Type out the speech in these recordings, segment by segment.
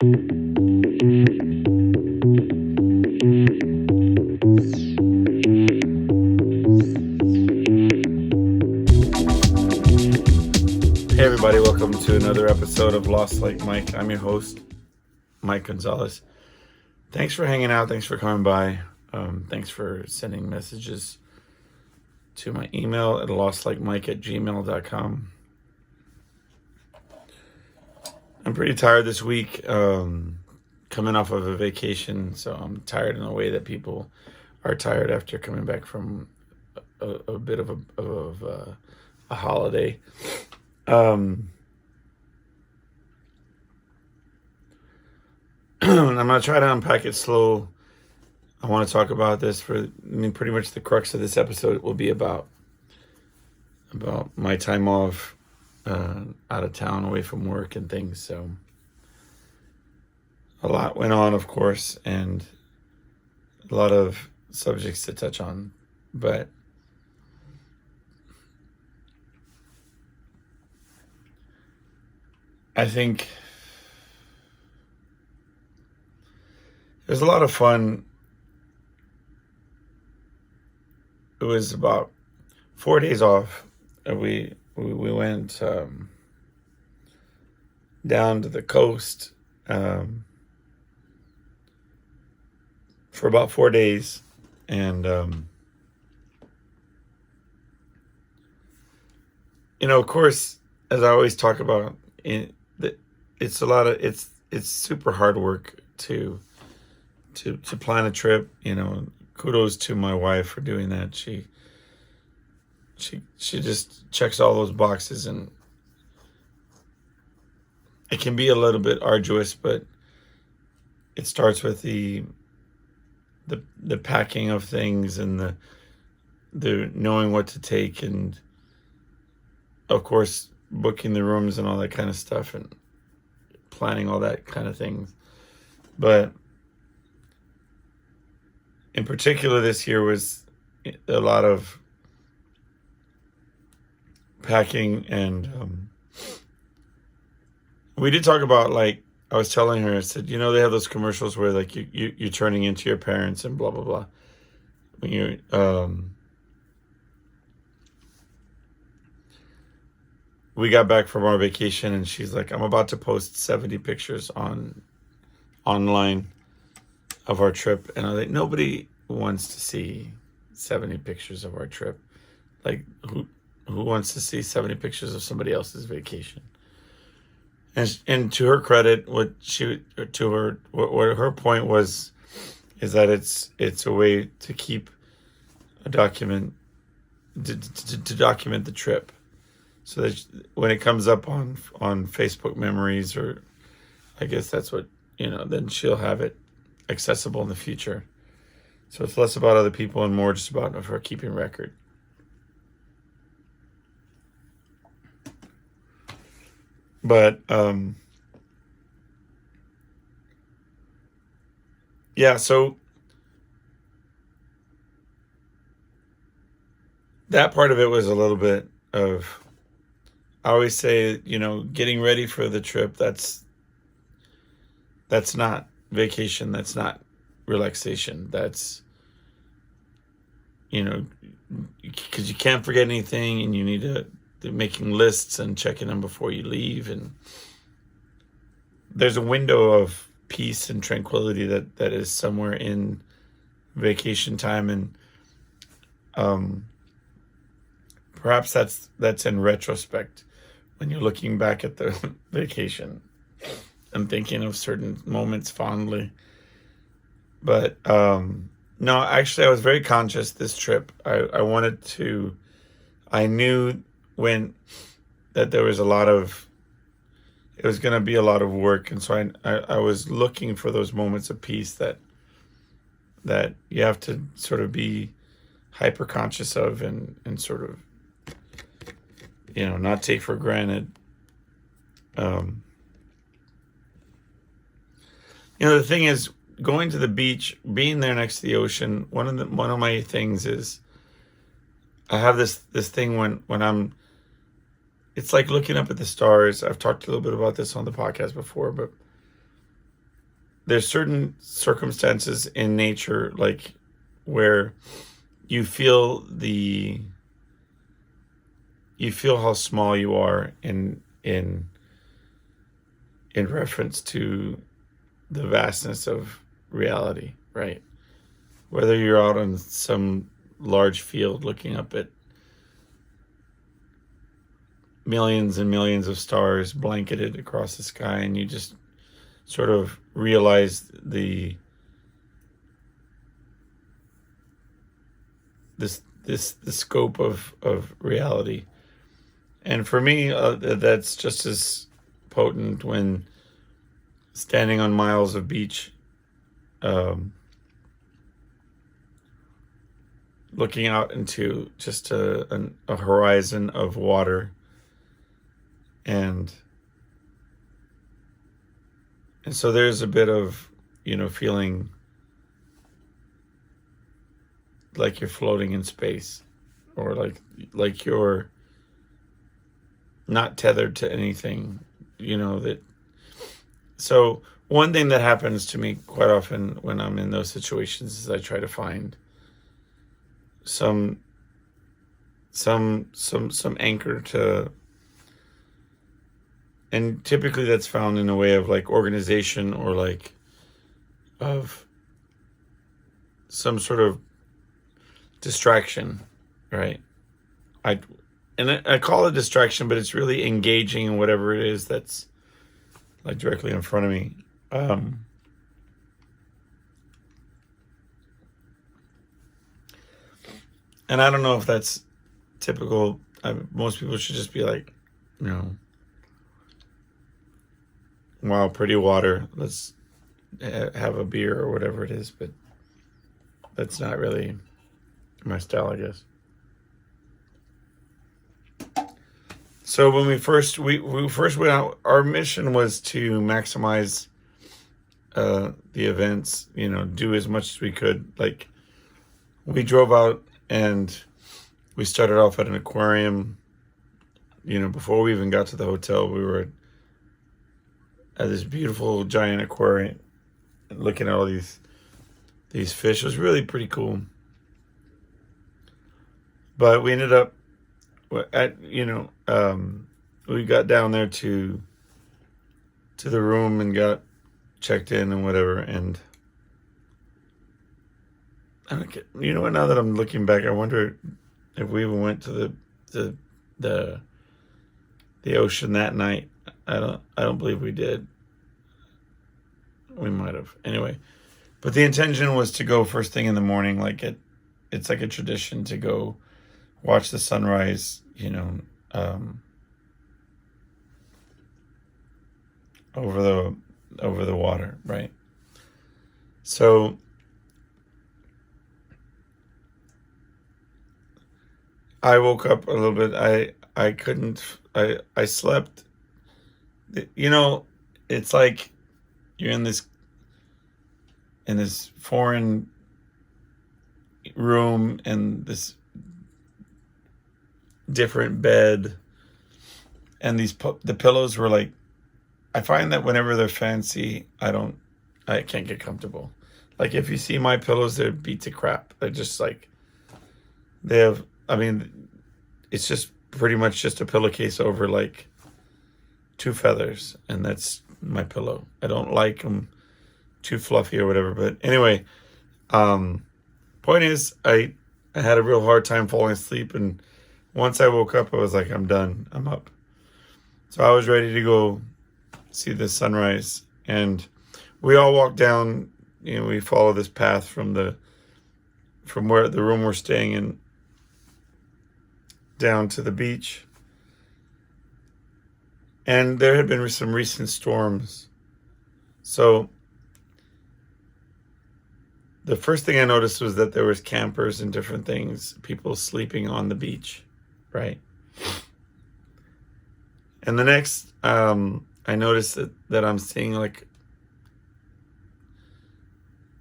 Hey everybody, welcome to another episode of Lost Like Mike. I'm your host, Mike Gonzalez. Thanks for hanging out. Thanks for coming by. Thanks for sending messages to my email at lostlikemike@gmail.com. I'm pretty tired this week, coming off of a vacation, so I'm tired in a way that people are tired after coming back from a bit of a holiday. I'm going to try to unpack it slow. I want to talk about this pretty much the crux of this episode will be about my time off, out of town, away from work and things. So a lot went on, of course, and a lot of subjects to touch on, but I think there's a lot of fun. It was about 4 days off. We went down to the coast for about 4 days, and of course, as I always talk about, it's super hard work to plan a trip. Kudos to my wife for doing that. She just checks all those boxes, and it can be a little bit arduous, but it starts with the packing of things and the knowing what to take, and of course booking the rooms and all that kind of stuff, and planning all that kind of things. But in particular, this year was a lot of packing, and we did talk about, like, I was telling her, I said, they have those commercials where, like, you're turning into your parents and blah blah blah. When you we got back from our vacation, and she's like, I'm about to post 70 pictures online of our trip. And I was like, nobody wants to see 70 pictures of our trip. Like, who wants to see 70 pictures of somebody else's vacation? And to her credit, what her point was is that it's a way to keep a document, to document the trip, so that when it comes up on Facebook memories, or I guess that's what, then she'll have it accessible in the future. So it's less about other people and more just about her keeping record. But yeah, so that part of it was a little bit of, I always say, getting ready for the trip, that's not vacation, that's not relaxation, that's, because you can't forget anything, and you need to making lists and checking them before you leave. And there's a window of peace and tranquility that is somewhere in vacation time, and perhaps that's in retrospect, when you're looking back at the vacation and thinking of certain moments fondly. But no, actually, I was very conscious this trip. I knew that there was it was going to be a lot of work. And so I was looking for those moments of peace that you have to sort of be hyper conscious of, and sort of, not take for granted. The thing is, going to the beach, being there next to the ocean, one of my things is, I have this thing when I'm, it's like looking up at the stars. I've talked a little bit about this on the podcast before, but there's certain circumstances in nature, like where you feel how small you are in reference to the vastness of reality, right? Whether you're out on some large field looking up at millions and millions of stars blanketed across the sky, and you just sort of realize the scope of reality. And for me, that's just as potent when standing on miles of beach, um, looking out into just a horizon of water, and so there's a bit of, feeling like you're floating in space, or like you're not tethered to anything, that. So one thing that happens to me quite often when I'm in those situations is I try to find some anchor to, and typically that's found in a way of like organization, or like of some sort of distraction, right? I call it distraction, but it's really engaging in whatever it is that's like directly in front of me. And I don't know if that's typical. Most people should just be like, wow, pretty water. Let's have a beer or whatever it is. But that's not really my style, I guess. So when we first went out, our mission was to maximize the events. Do as much as we could. Like, we drove out and we started off at an aquarium. Before we even got to the hotel, we were at this beautiful giant aquarium, looking at all these fish. It was really pretty cool. But we ended up we got down there to the room and got checked in and whatever. And I don't get, now that I'm looking back, I wonder if we even went to the ocean that night. I don't believe we did. We might have. Anyway, but the intention was to go first thing in the morning. Like it's like a tradition to go watch the sunrise, over the water, right? So I woke up a little bit. I couldn't. I slept. It's like you're in this foreign room and this different bed, and the pillows were like. I find that whenever they're fancy, I can't get comfortable. Like, if you see my pillows, they're beat to crap. They're just like, it's just pretty much just a pillowcase over like 2 feathers, and that's my pillow. I don't like them too fluffy or whatever. But anyway, point is, I had a real hard time falling asleep, and once I woke up, I was like, I'm done. I'm up. So I was ready to go see the sunrise, and we all walked down. We follow this path from where the room we're staying in down to the beach. And there had been some recent storms, so the first thing I noticed was that there was campers and different things, people sleeping on the beach, right? And the next, I noticed that I'm seeing like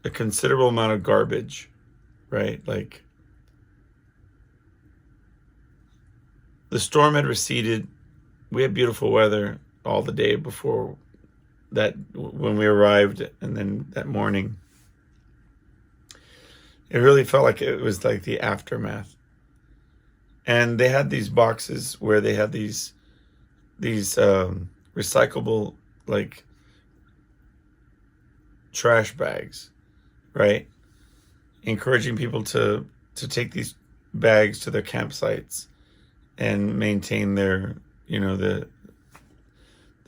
a considerable amount of garbage, right? Like, the storm had receded. We had beautiful weather all the day before that when we arrived, and then that morning, it really felt like it was like the aftermath. And they had these boxes where they had these recyclable, like, trash bags, right? Encouraging people to take these bags to their campsites and maintain their, their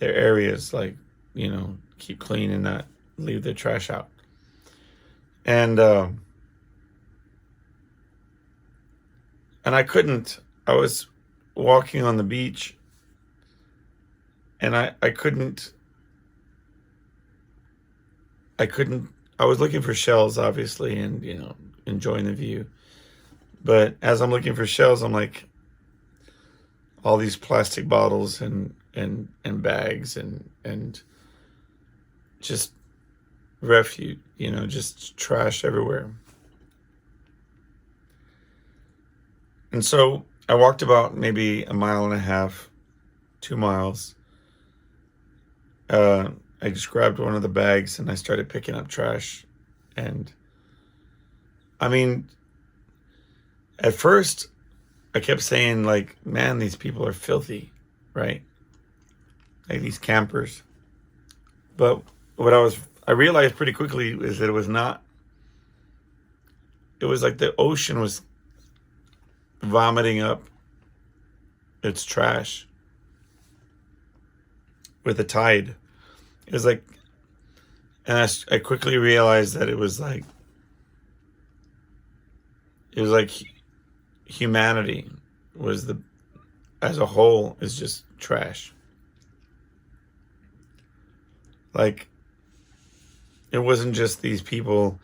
areas, like, keep clean and not leave their trash out. And I couldn't. I was walking on the beach, and I couldn't. I was looking for shells, obviously, and enjoying the view. But as I'm looking for shells, I'm like, all these plastic bottles and bags and just refuse, just trash everywhere. And so I walked about maybe a mile and a half, 2 miles. I just grabbed one of the bags and I started picking up trash. And I mean, at first I kept saying, like, man, these people are filthy, right? Like, these campers. But what I realized pretty quickly is that it was not. It was like the ocean was vomiting up its trash with the tide. It was like, and I quickly realized that it was like humanity was as a whole is just trash. Like, it wasn't just these people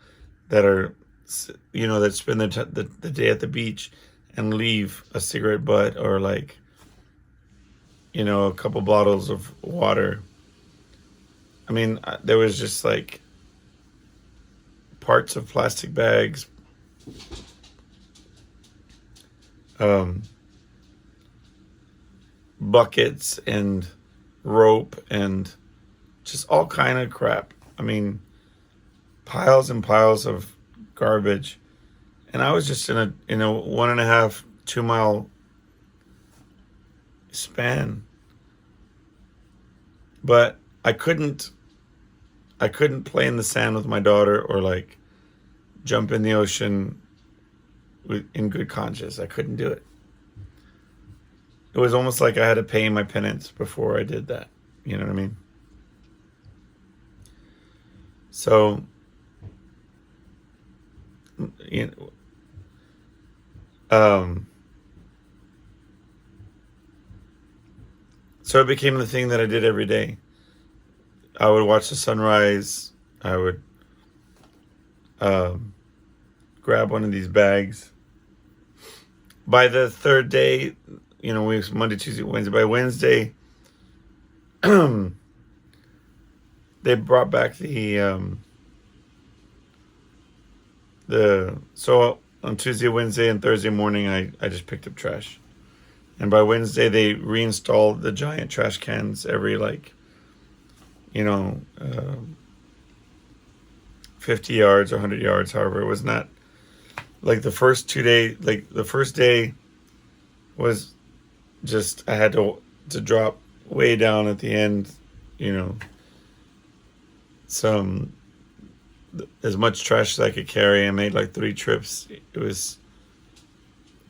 that are, that spend the day at the beach and leave a cigarette butt or, like, a couple bottles of water. I mean, there was just like parts of plastic bags, buckets and rope and just all kind of crap. I mean, piles and piles of garbage. And I was just in a 1.5, 2 mile span. But I couldn't play in the sand with my daughter or, like, jump in the ocean in good conscience. I couldn't do it. It was almost like I had to pay my penance before I did that. You know what I mean? So, so it became the thing that I did every day. I would watch the sunrise. I would grab one of these bags. By the third day, we was Monday, Tuesday, Wednesday. By Wednesday, they brought back so on Tuesday, Wednesday, and Thursday morning, I just picked up trash. And by Wednesday, they reinstalled the giant trash cans every, like, 50 yards or 100 yards, however. It was not like the first 2 days. Like, the first day was just, I had to drop way down at the end, as much trash as I could carry. I made like 3 trips. It was,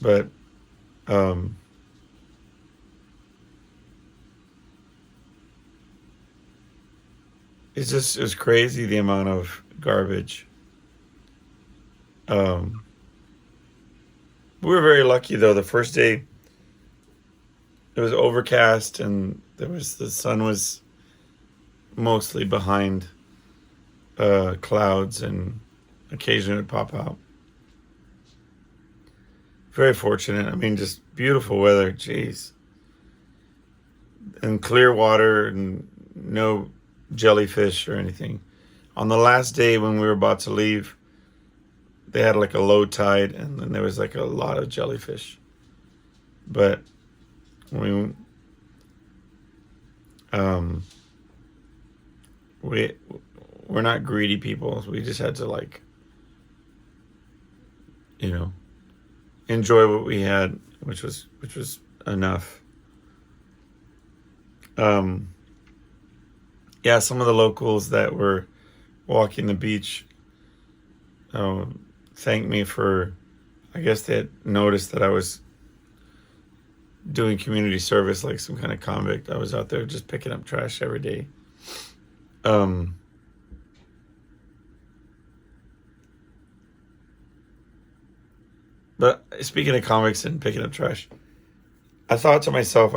but, it was crazy, the amount of garbage. We were very lucky, though. The first day, it was overcast and the sun was mostly behind clouds, and occasionally it would pop out. Very fortunate. I mean, just beautiful weather. Jeez. And clear water and no jellyfish or anything. On the last day when we were about to leave, they had like a low tide, and then there was like a lot of jellyfish. But we we're not greedy people. We just had to like, enjoy what we had, which was enough. Yeah, some of the locals that were walking the beach thanked me for, I guess they had noticed that I was doing community service like some kind of convict. I was out there just picking up trash every day. But speaking of convicts and picking up trash, I thought to myself,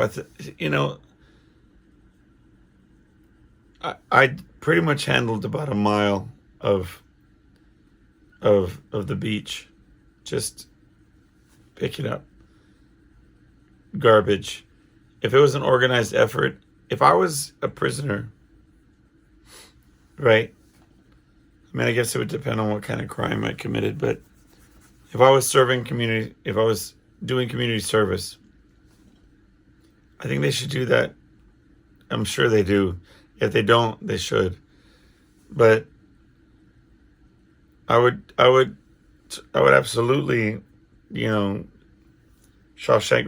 I pretty much handled about a mile of the beach, just picking up garbage. If it was an organized effort, if I was a prisoner, right? I mean, I guess it would depend on what kind of crime I committed, but if I was if I was doing community service, I think they should do that. I'm sure they do. If they don't, they should. But I would absolutely, Shawshank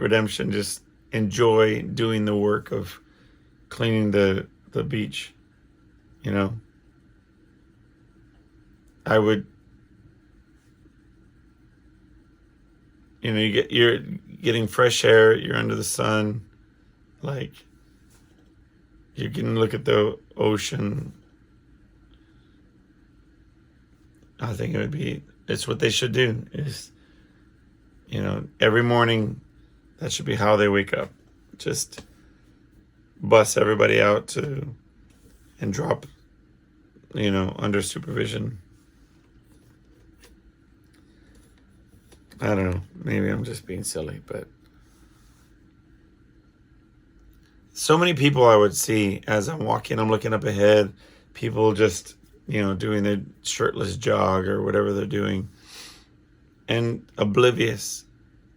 Redemption, just enjoy doing the work of cleaning the beach. I would, you're getting fresh air, you're under the sun, like you can look at the ocean. I think it's what they should do is, every morning, that should be how they wake up. Just bus everybody out and drop, under supervision. I don't know. Maybe I'm just being silly, but so many people I would see as I'm walking, I'm looking up ahead, people just, doing their shirtless jog or whatever they're doing, and oblivious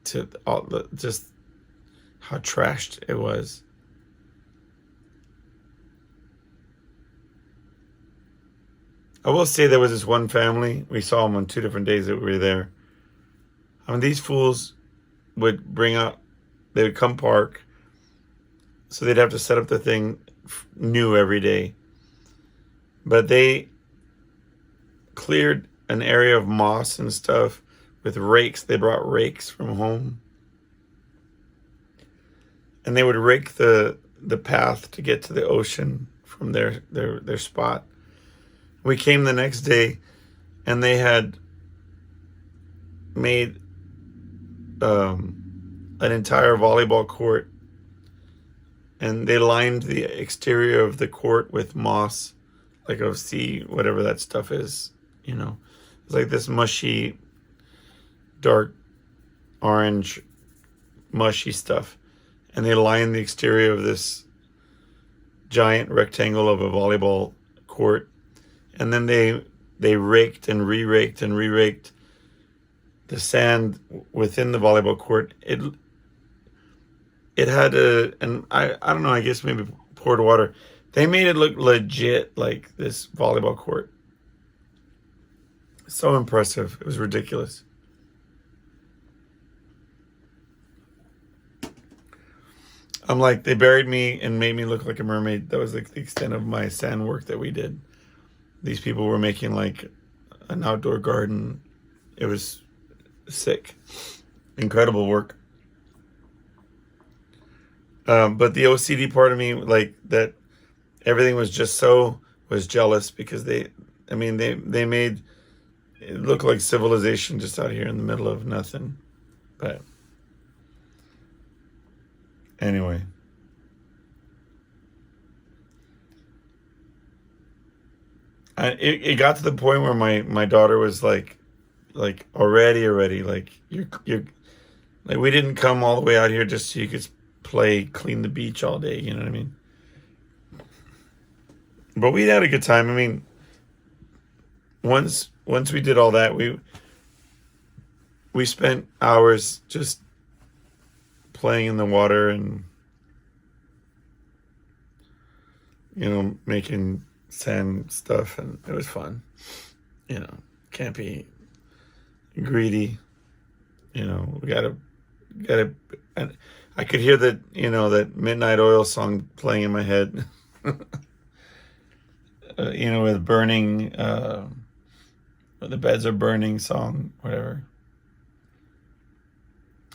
to just how trashed it was. I will say there was this one family, we saw them on 2 different days that we were there. I mean, these fools would they would come park, so they'd have to set up the thing new every day. But they cleared an area of moss and stuff with rakes. They brought rakes from home. And they would rake the path to get to the ocean from their spot. We came the next day, and they had made an entire volleyball court, and they lined the exterior of the court with moss, like of sea, whatever that stuff is. It's like this mushy, dark orange, mushy stuff, and they lined the exterior of this giant rectangle of a volleyball court, and then they raked and re-raked and re-raked the sand within the volleyball court. It had I don't know, I guess maybe poured water. They made it look legit, like this volleyball court. So impressive. It was ridiculous. I'm like, they buried me and made me look like a mermaid. That was like the extent of my sand work that we did. These people were making like an outdoor garden. It was sick. Incredible work. But the OCD part of me, like that everything was jealous because they made it look like civilization just out here in the middle of nothing. But anyway, it got to the point where my daughter was like already like you're like, we didn't come all the way out here just so you could clean the beach all day, you know what I mean? But we had a good time. I mean, once we did all that, we spent hours just playing in the water and making sand stuff, and it was fun. You know, can't be greedy. You know, we gotta, and I could hear that, you know, that Midnight Oil song playing in my head. You know, with burning, the beds are burning song, whatever.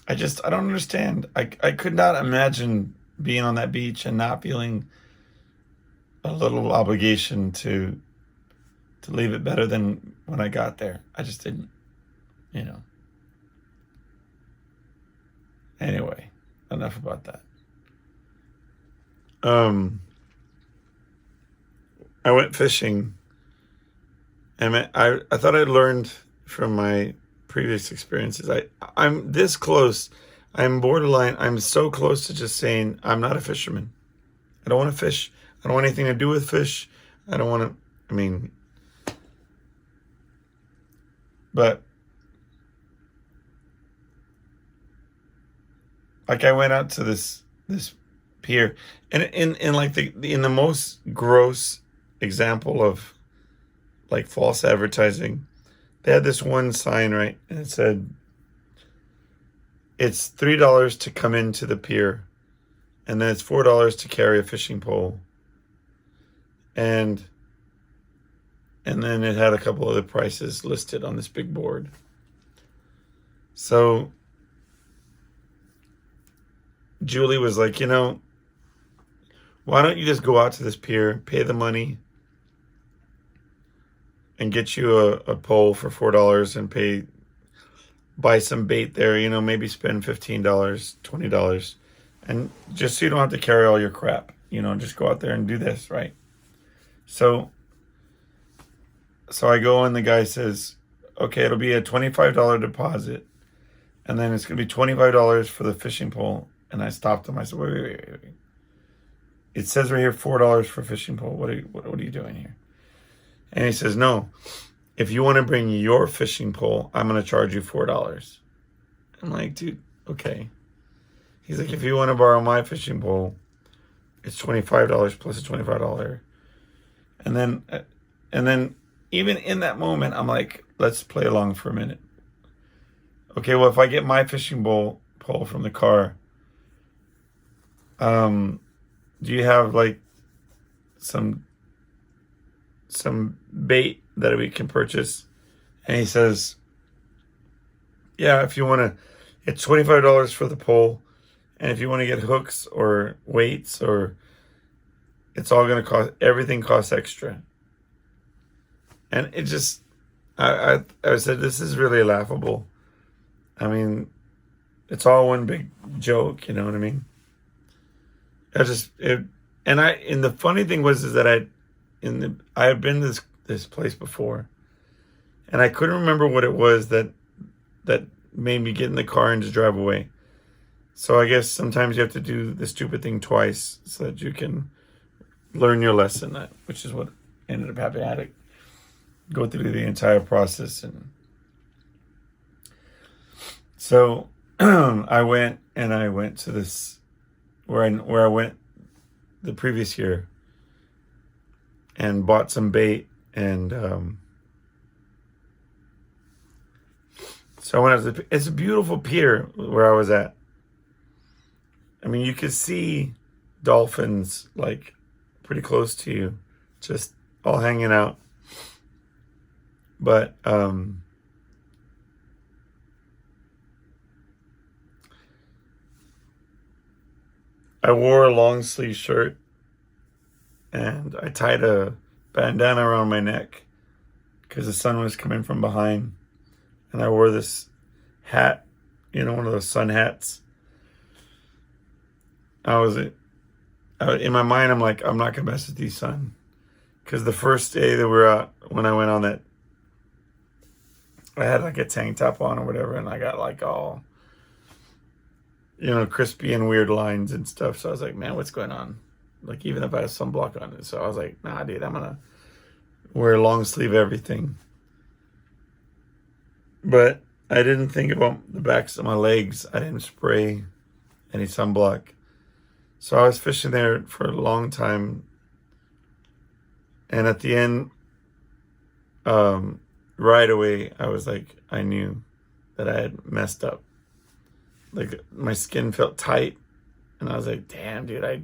I don't understand. I could not imagine being on that beach and not feeling a little obligation to leave it better than when I got there. I just didn't, you know. Anyway, enough about that. I went fishing, and I thought I'd learned from my previous experiences. I'm this close. I'm borderline. I'm so close to just saying I'm not a fisherman. I don't want to fish. I don't want anything to do with fish. I don't want to. I mean, but like I went out to this pier, and in like in the most gross example of like false advertising, they had this one sign, right, and it said it's $3 to come into the pier, and then it's $4 to carry a fishing pole, and then it had a couple other prices listed on this big board. So Julie was like, you know, why don't you just go out to this pier, pay the money, and get you a pole for $4 and buy some bait there, you know, maybe spend $15, $20, and just so you don't have to carry all your crap, you know, just go out there and do this, right? So I go, and the guy says, okay, it'll be a $25 deposit, and then it's going to be $25 for the fishing pole. And I stopped him. I said, wait. It says right here $4 for fishing pole. What are you doing here? And he says, no, if you want to bring your fishing pole, I'm going to charge you $4. I'm like, dude, okay. He's like, if you want to borrow my fishing pole, it's $25 plus a $25. And then even in that moment, I'm like, let's play along for a minute. Okay, well, if I get my fishing pole from the car, do you have like some bait that we can purchase? And he says, yeah, if you want to, it's $25 for the pole. And if you want to get hooks or weights, or it's all going to cost, everything costs extra. And it just, I said, this is really laughable. I mean, it's all one big joke, you know what I mean? And the funny thing is that I had been to this place before, and I couldn't remember what it was that made me get in the car and just drive away. So I guess sometimes you have to do the stupid thing twice so that you can learn your lesson, which is what ended up happening. I had to go through the entire process, and so I went to this where I went the previous year and bought some bait, and so I went out it's a beautiful pier where I was at. I mean, you could see dolphins like pretty close to you, just all hanging out. But I wore a long sleeve shirt, and I tied a bandana around my neck because the sun was coming from behind. And I wore this hat, you know, one of those sun hats. In my mind, I'm like, I'm not going to mess with these, son. Because the first day that we were out, when I went on that, I had like a tank top on or whatever, and I got like all, you know, crispy and weird lines and stuff. So I was like, man, what's going on? Like, even if I have sunblock on it. So I was like, nah, dude, I'm going to wear long sleeve everything. But I didn't think about the backs of my legs. I didn't spray any sunblock. So I was fishing there for a long time. And at the end, right away, I was like, I knew that I had messed up. Like my skin felt tight, and I was like, damn, dude, I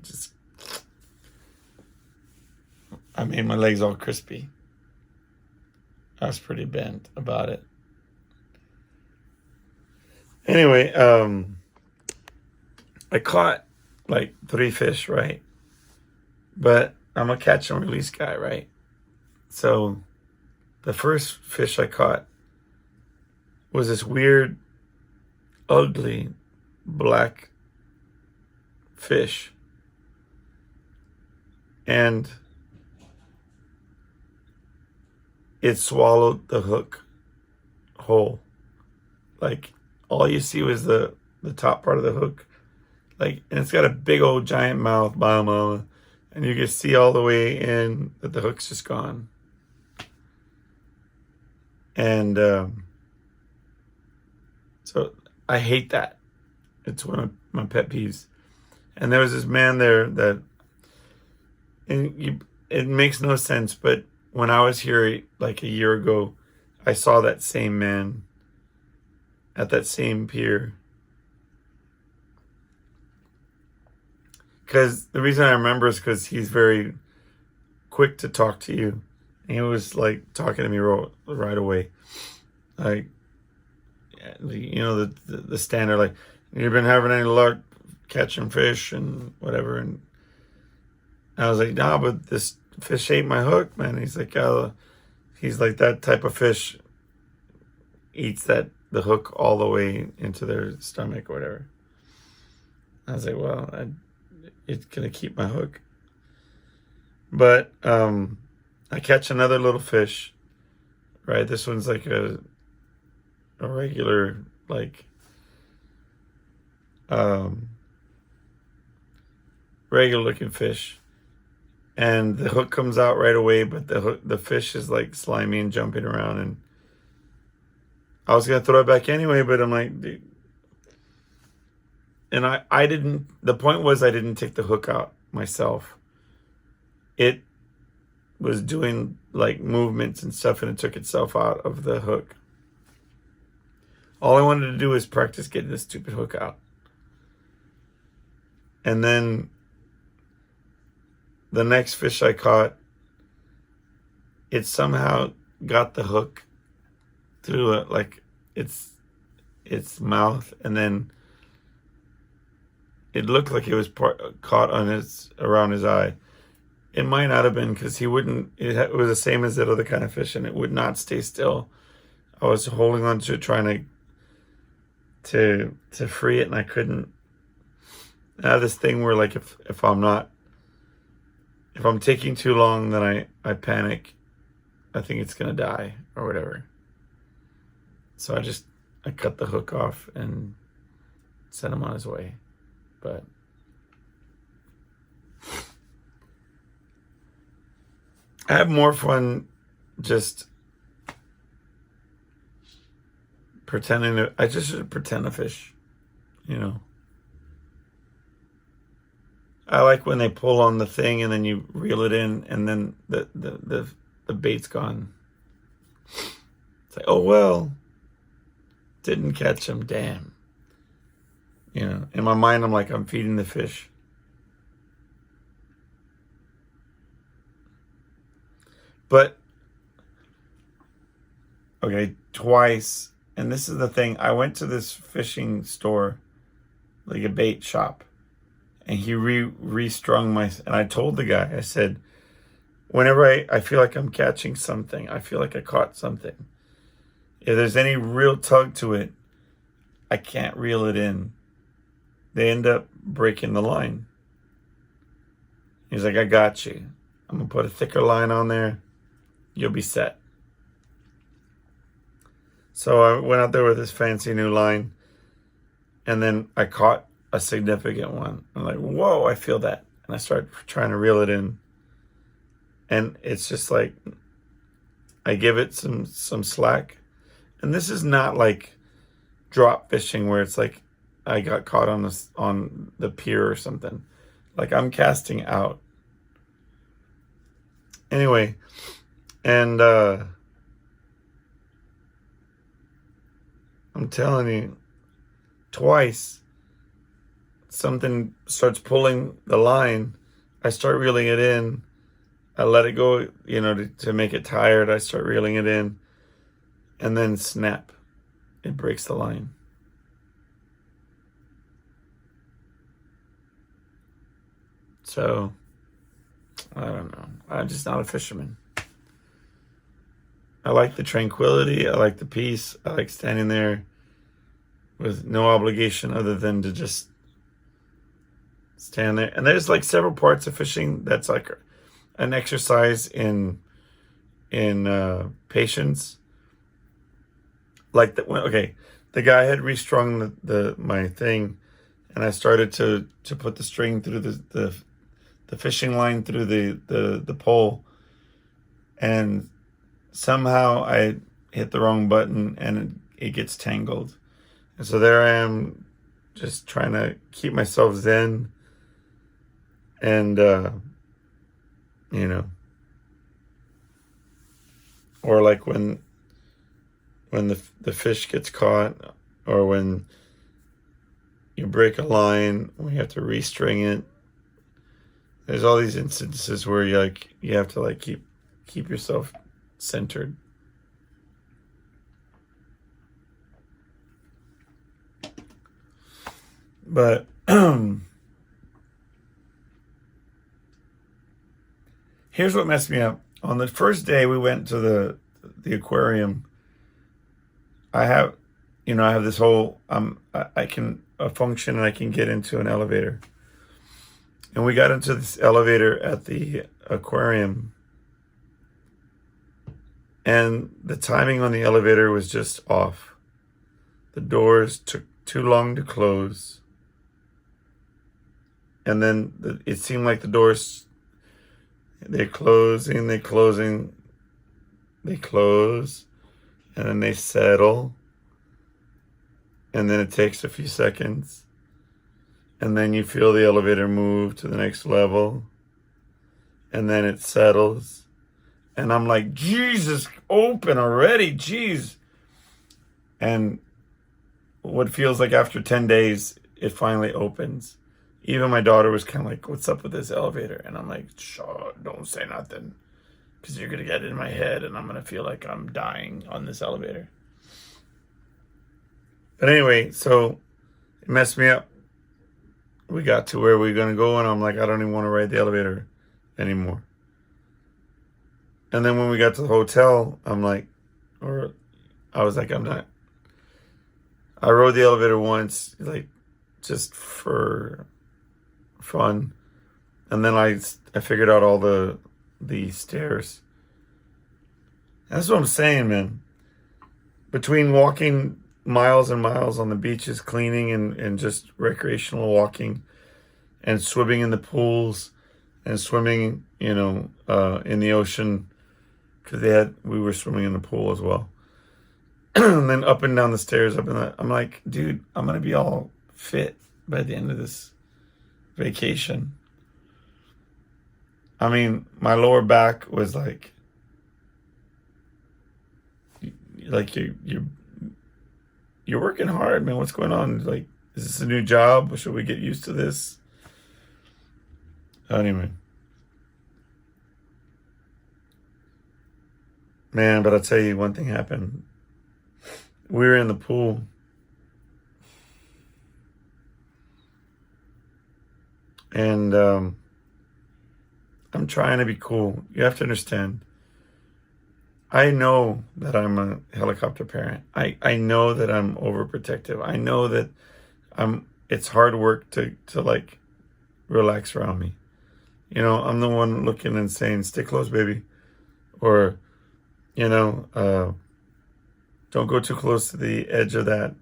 made my legs all crispy. I was pretty bent about it. Anyway, I caught like 3 fish, right? But I'm a catch and release guy, right? So the first fish I caught was this weird, ugly, black fish. And it swallowed the hook whole. Like all you see was the top part of the hook. Like, and it's got a big old giant mouth, mama, and you can see all the way in that the hook's just gone. And so I hate that. It's one of my pet peeves. And there was this man there that, it makes no sense, but when I was here like a year ago, I saw that same man at that same pier. Because the reason I remember is because he's very quick to talk to you. And he was like talking to me right away. Like, you know, the standard, like, you've been having any luck catching fish and whatever. And I was like, nah, but this fish ate my hook, man. He's like, he's like, that type of fish eats the hook all the way into their stomach or whatever. I was like, well, it's gonna keep my hook. But I catch another little fish, right? This one's like a regular, like regular looking fish, and the hook comes out right away, but the fish is like slimy and jumping around, and I was gonna throw it back anyway, but I'm like, dude. And I didn't, the point was I didn't take the hook out myself. It was doing like movements and stuff, and it took itself out of the hook. All I wanted to do was practice getting this stupid hook out. And then the next fish I caught, it somehow got the hook through like its mouth, and then it looked like it was caught on around his eye. It might not have been, because he wouldn't. It was the same as that other kind of fish, and it would not stay still. I was holding on to it, trying to free it, and I couldn't. I have this thing where, like, if I'm taking too long, then I panic. I think it's gonna die or whatever. So I cut the hook off and sent him on his way. But I have more fun just pretending I just should pretend to fish, you know. I like when they pull on the thing and then you reel it in, and then the bait's gone. It's like, oh well, didn't catch him, damn. You know, in my mind, I'm like, I'm feeding the fish. But, okay, twice, and this is the thing, I went to this fishing store, like a bait shop, and he restrung and I told the guy, I said, whenever I feel like I'm catching something, I feel like I caught something. If there's any real tug to it, I can't reel it in. They end up breaking the line. He's like, I got you. I'm going to put a thicker line on there. You'll be set. So I went out there with this fancy new line, and then I caught a significant one. I'm like, whoa, I feel that. And I start trying to reel it in. And it's just like, I give it some slack. And this is not like drop fishing where it's like I got caught on the pier or something. Like, I'm casting out. Anyway, and I'm telling you, twice something starts pulling the line. I start reeling it in. I let it go, to make it tired. I start reeling it in, and then snap, it breaks the line. So, I don't know. I'm just not a fisherman. I like the tranquility. I like the peace. I like standing there with no obligation other than to just stand there. And there's like several parts of fishing that's like an exercise in patience. Like the guy had restrung my thing, and I started to put the string through the fishing line through the pole, and somehow I hit the wrong button and it gets tangled. And so there I am, just trying to keep myself zen, and or like when the fish gets caught, or when you break a line, we have to restring it. There's all these instances where you have to keep yourself centered. But here's what messed me up. On the first day we went to the aquarium, I have this whole I can function, and I can get into an elevator. And we got into this elevator at the aquarium, and the timing on the elevator was just off. The doors took too long to close. And then it seemed like the doors, they're closing, they close, and then they settle. And then it takes a few seconds. And then you feel the elevator move to the next level. And then it settles. And I'm like, Jesus, open already, jeez. And what feels like after 10 days, it finally opens. Even my daughter was kind of like, what's up with this elevator? And I'm like, sure, don't say nothing, because you're going to get in my head and I'm going to feel like I'm dying on this elevator. But anyway, so it messed me up. We got to where we were going to go, and I'm like, I don't even want to ride the elevator anymore. And then when we got to the hotel, I was like, I'm not. I rode the elevator once, just for fun. And then I figured out all the stairs. That's what I'm saying, man. Between walking miles and miles on the beaches, cleaning and just recreational walking, and swimming in the pools, and swimming, in the ocean, because we were swimming in the pool as well. And then up and down the stairs, I'm like, dude, I'm going to be all fit by the end of this vacation. I mean, my lower back was like you're working hard, man. What's going on? Like, is this a new job? Should we get used to this? Anyway. Man, but I'll tell you, one thing happened. We were in the pool, and I'm trying to be cool. You have to understand. I know that I'm a helicopter parent. I know that I'm overprotective. I know that it's hard work to relax around me. I'm the one looking and saying, stay close, baby. Or, don't go too close to the edge of that,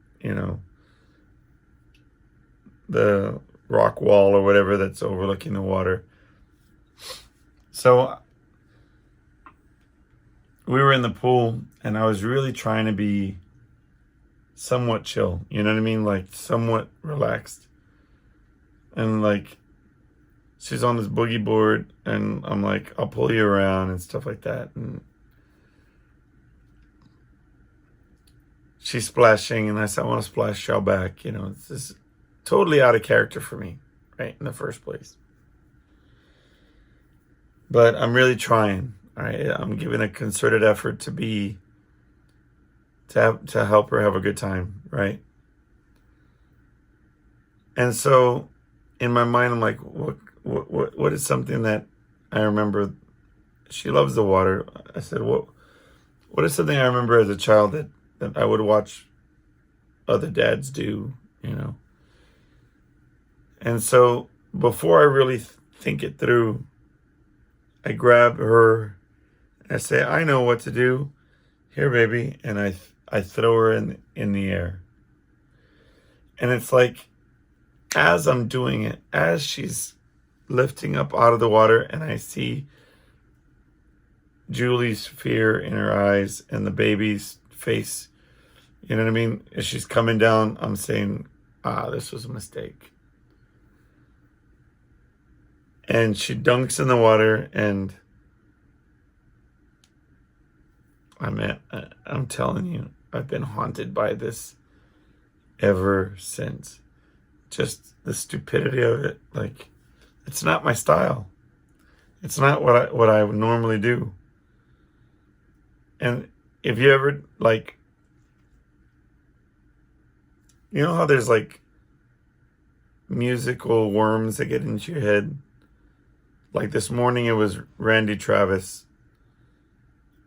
the rock wall or whatever that's overlooking the water. So we were in the pool, and I was really trying to be somewhat chill. You know what I mean? Like somewhat relaxed. And she's on this boogie board, and I'm like, I'll pull you around and stuff like that. And she's splashing, and I said, I want to splash y'all back. It's just totally out of character for me, right, in the first place. But I'm really trying. All right, I'm giving a concerted effort to help her have a good time, right? And so, in my mind, I'm like, what is something that I remember? She loves the water. I said, what is something I remember as a child that I would watch other dads do? And so, before I really think it through, I grab her. I say, I know what to do. Here, baby. And I throw her in the air. And it's like, as I'm doing it, as she's lifting up out of the water, and I see Julie's fear in her eyes and the baby's face, you know what I mean? As she's coming down, I'm saying, this was a mistake. And she dunks in the water, and I'm telling you, I've been haunted by this ever since. Just the stupidity of it. Like, it's not my style. It's not what I would normally do. And if you ever, like, you know how there's like musical worms that get into your head? Like this morning, it was Randy Travis.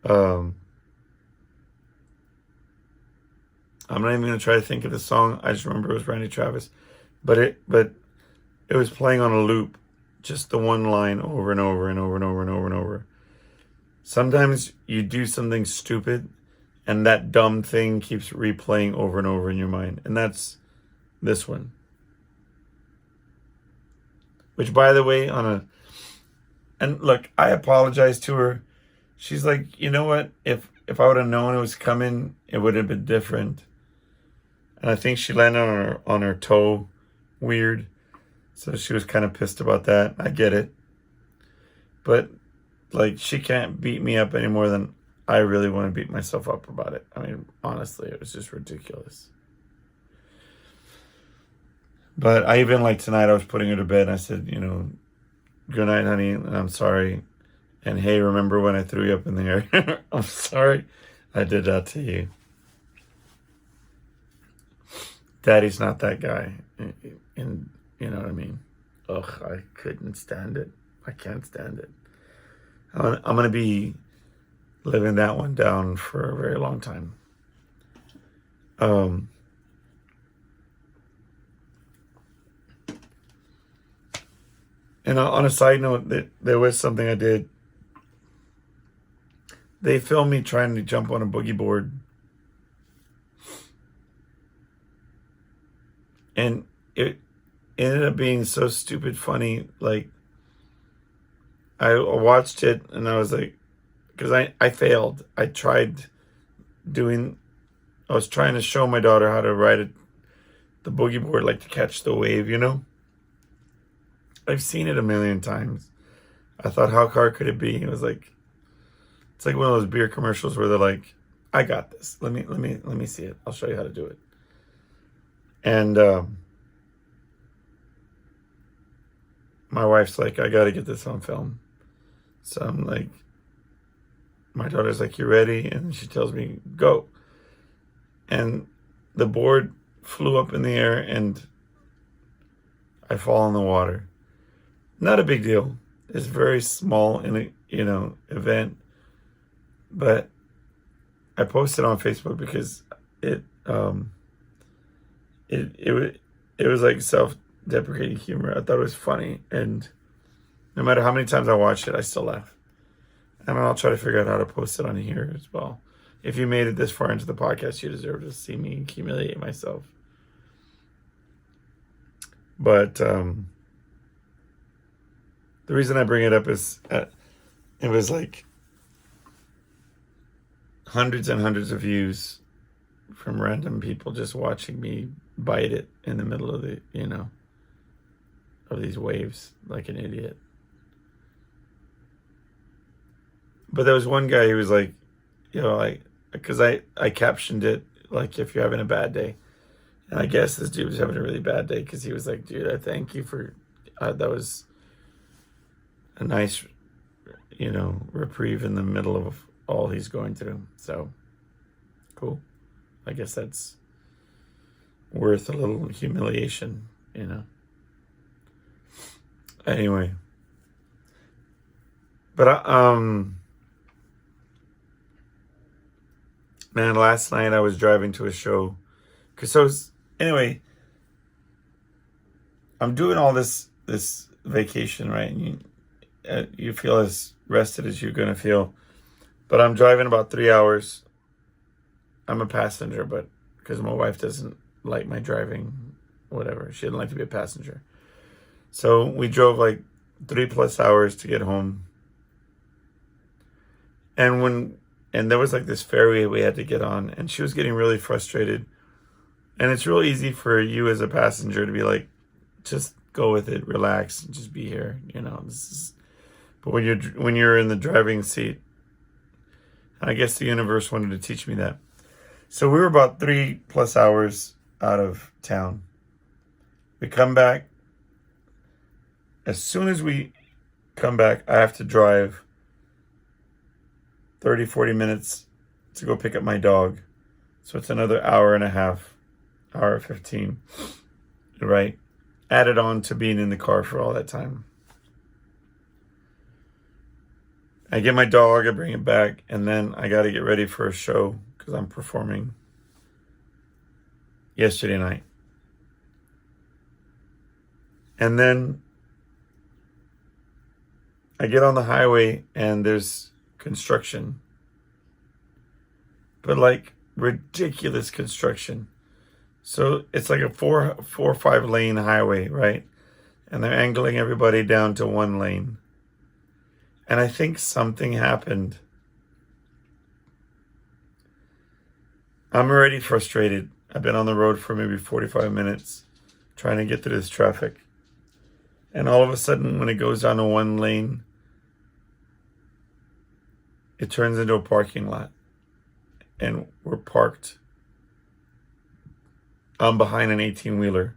I'm not even gonna try to think of the song. I just remember it was Randy Travis, but it was playing on a loop, just the one line over and over and over and over and over and over. Sometimes you do something stupid, and that dumb thing keeps replaying over and over in your mind, and that's this one. Which, by the way, and look, I apologized to her. She's like, you know what? If I would have known it was coming, it would have been different. And I think she landed on her toe weird. So she was kind of pissed about that. I get it. But, like, she can't beat me up any more than I really want to beat myself up about it. I mean, honestly, it was just ridiculous. But I even, like, tonight I was putting her to bed, and I said, good night, honey, and I'm sorry. And hey, remember when I threw you up in the air? I'm sorry I did that to you. Daddy's not that guy. And you know what I mean? Ugh, I couldn't stand it. I can't stand it. I'm going to be living that one down for a very long time. And on a side note, there was something I did. They filmed me trying to jump on a boogie board. And it ended up being so stupid funny. Like, I watched it, and I was like, because I failed. I was trying to show my daughter how to ride the boogie board, like to catch the wave, I've seen it a million times. I thought, how hard could it be? It was like, it's like one of those beer commercials where they're like, I got this. Let me see it. I'll show you how to do it. And my wife's like, I got to get this on film. So I'm like, my daughter's like, you ready? And she tells me, go. And the board flew up in the air, and I fall in the water. Not a big deal. It's very small in a event, but I posted on Facebook because it was like self-deprecating humor. I thought it was funny, and no matter how many times I watch it, I still laugh. And I'll try to figure out how to post it on here as well. If you made it this far into the podcast, you deserve to see me humiliate myself. But the reason I bring it up is it was like hundreds and hundreds of views from random people just watching me bite it in the middle of the. of these waves like an idiot. But there was one guy who was like, like, because I captioned it like, if you're having a bad day. And I guess this dude was having a really bad day because he was like, dude, I thank you for, that was a nice, reprieve in the middle of all he's going through. So, cool. I guess that's worth a little humiliation, Anyway. But, man, last night I was driving to a show. Anyway, I'm doing all this vacation, right? And you feel as rested as you're going to feel. But I'm driving about 3 hours. I'm a passenger, but because my wife doesn't like my driving, whatever. She didn't like to be a passenger. So we drove like 3+ hours to get home. And there was like this ferry we had to get on, and she was getting really frustrated. And it's real easy for you as a passenger to be like, just go with it, relax, and just be here, But when you're in the driving seat, I guess the universe wanted to teach me that. So we were about 3+ hours out of town. We come back. As soon as we come back, I have to drive 30, 40 minutes to go pick up my dog. So it's another hour and a half, hour 15, right? Added on to being in the car for all that time. I get my dog, I bring it back, and then I got to get ready for a show because I'm performing yesterday night. And then I get on the highway and there's construction. But like ridiculous construction. So it's like a four or 5 lane highway, right? And they're angling everybody down to 1 lane. And I think something happened. I'm already frustrated. I've been on the road for maybe 45 minutes trying to get through this traffic. And all of a sudden, when it goes down to 1 lane, it turns into a parking lot. And we're parked. I'm behind an 18-wheeler.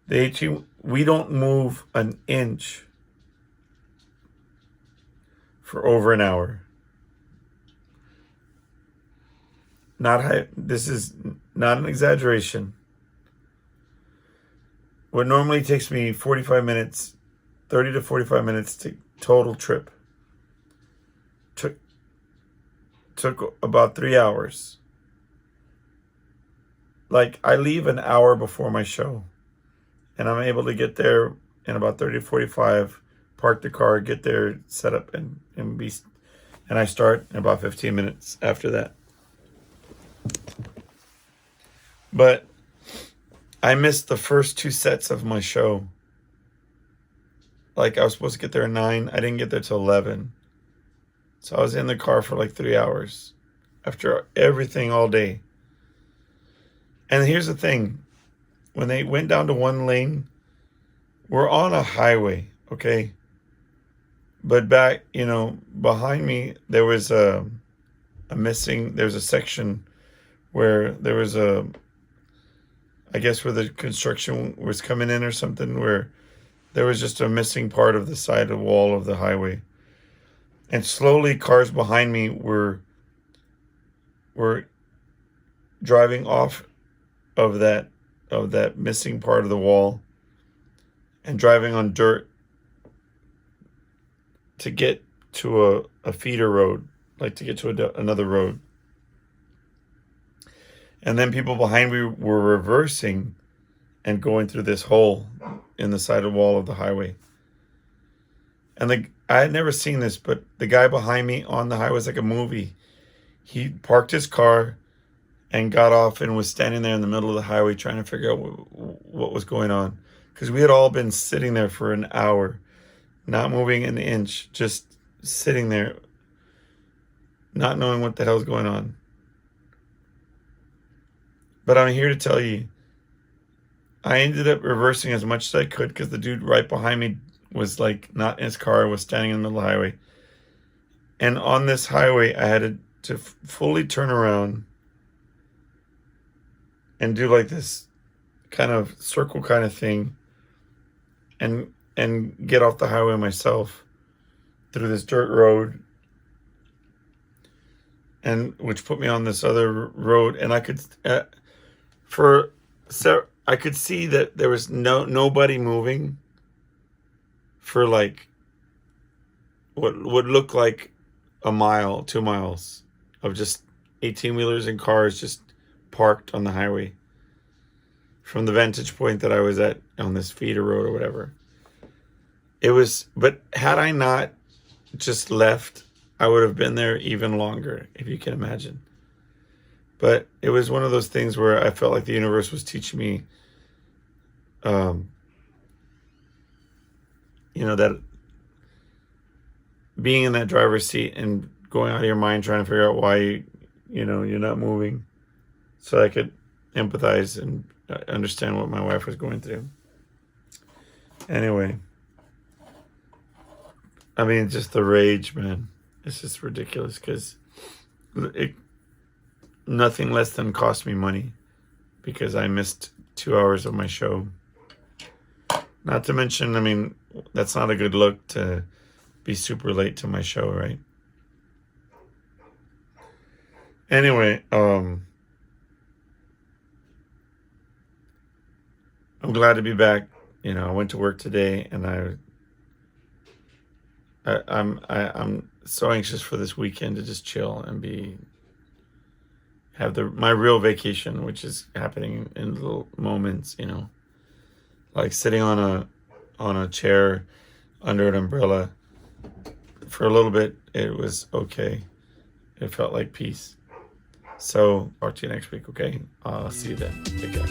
We don't move an inch for over an hour. This is not an exaggeration. What normally takes me 45 minutes, 30 to 45 minutes to total trip, took about 3 hours. Like, I leave an hour before my show, and I'm able to get there in about 30 to 45, park the car, get there, set up, and I start in about 15 minutes after that. But I missed the first 2 sets of my show. Like, I was supposed to get there at 9. I didn't get there till 11. So I was in the car for like 3 hours after everything all day. And here's the thing. When they went down to 1 lane, we're on a highway, okay? But back, behind me, there was there's a section where there was I guess where the construction was coming in or something, where there was just a missing part of the side of the wall of the highway. And slowly cars behind me were driving off of that missing part of the wall and driving on dirt to get to a feeder road, like to get to another road. And then people behind me were reversing and going through this hole in the side of the wall of the highway. And I had never seen this, but the guy behind me on the highway was like a movie. He parked his car and got off and was standing there in the middle of the highway trying to figure out what was going on. Because we had all been sitting there for an hour, not moving an inch, just sitting there, not knowing what the hell's going on. But I'm here to tell you, I ended up reversing as much as I could because the dude right behind me was like not in his car, was standing in the middle of the highway. And on this highway, I had to fully turn around and do like this kind of circle kind of thing and get off the highway myself through this dirt road, and which put me on this other road, and I could I could see that there was nobody moving for like what would look like a mile, 2 miles of just 18-wheelers and cars just parked on the highway from the vantage point that I was at on this feeder road or whatever. But had I not just left, I would have been there even longer, if you can imagine. But it was one of those things where I felt like the universe was teaching me, that being in that driver's seat and going out of your mind trying to figure out why, you're not moving, so I could empathize and understand what my wife was going through. Anyway, I mean, just the rage, man. It's just ridiculous because nothing less than cost me money because I missed 2 hours of my show. Not to mention, I mean, that's not a good look to be super late to my show, right? Anyway, I'm glad to be back. I went to work today, and I'm so anxious for this weekend to just chill and have my real vacation, which is happening in little moments, like sitting on a chair under an umbrella for a little bit. It was okay. It felt like peace. So talk to you next week, okay? I'll see you then. Take care.